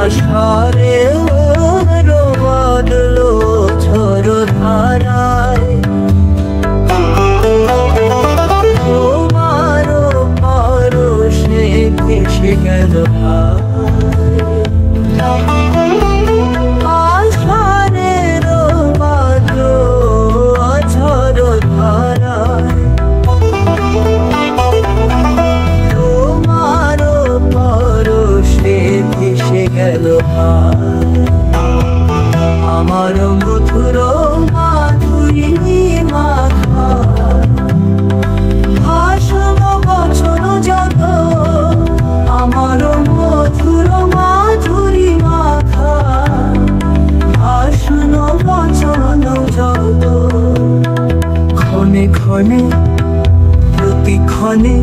আষাঢ়ে বাদলো ঝড় ধারায় তোমারও পরশে ভেসে গেল আষাঢ়ের বাদলো ঝড় ধারায় তোমারও পরশে ভেসে গেল আমার মধুর মাধুরী মাখা ভাষণ বচন যত আমার মধুর মাধুরী মাখা ভাষণ বচন যত ক্ষণে ক্ষণে প্রতিক্ষণে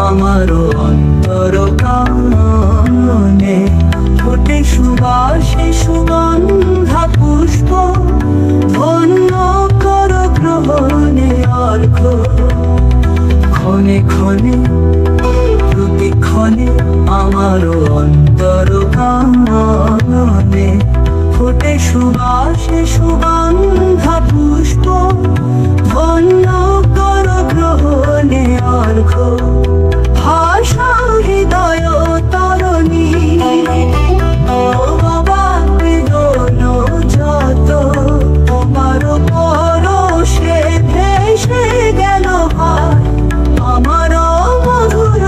আমার অন্তর কাননে ফোটে সুবাসে সুগন্ধা পুষ্প ধন্য কর গ্রহণে অর্ঘ ক্ষণে ক্ষণে প্রতিক্ষণে আমার অন্তর কাননে ফোটে সুবাসে সুগন্ধা পুষ্প ধন্য কর গ্রহণে অর্ঘ ভাষা হৃদয় তরণী যত তোমার পরশে ভেসে গেল আমার মধুর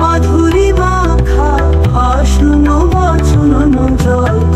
মাধুরী মাখা ভাষণ বচন যত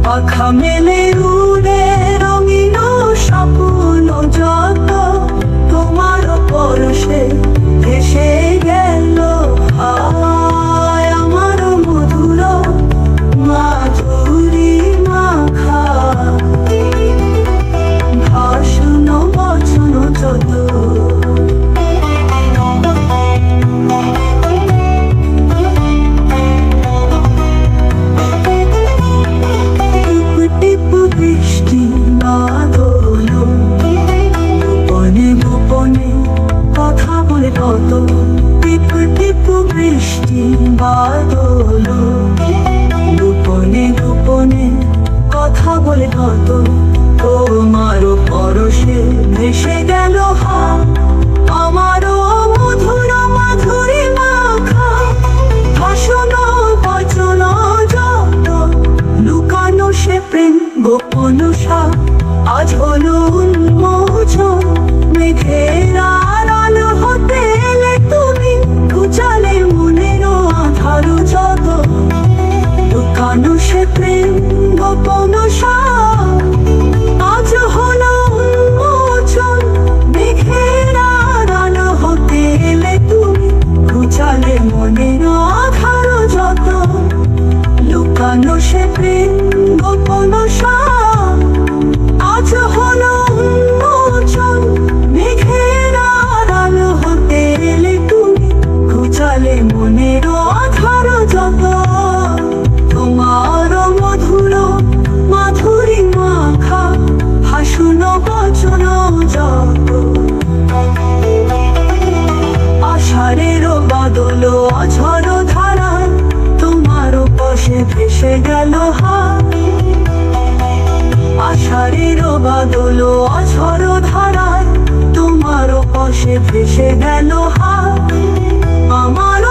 পাখা মেলে উড়ে রঙিন স্বপ্ন যত তোমার পরশে ভেসে গেল আমার মধুর মাধুরী মাখা ভাষণ বচন যত কথা বলে কত টিপু টিপু বৃষ্টি বাদল গোপনে গোপনে কথা বলে কত তোমার পরশে ভেসে গেল আমার মধুর মাধুরী মাখা ভাষণ বচন যত লুকানো সে প্রেম গোপন সাপ আজ হলো উন্মোচন মেঘের আড়াল হতে এলে তুমি ঘুচালে মনের আধার যত লুকানো সে প্রেম গোপন সাপ আজ হলো উন্মোচন মেঘের আড়াল হতে এলে তুমি ঘুচালে মনের আধার যত লুকানো সে প্রেম গোপন সাপ আজ হলো উন্মোচন মেঘের আড়াল হতে এলে তুমি ঘুচালে মনের আধার যত তোমার মধুর মাধুরী মাখা ভাষণ বচন যত আষাঢ়ের বাদল ঝড় ধারায় তোমার পাশে ভেসে গেল আষাঢ়ের বাদল ঝড় ধারায় তোমার পাশে ভেসে গেল আমার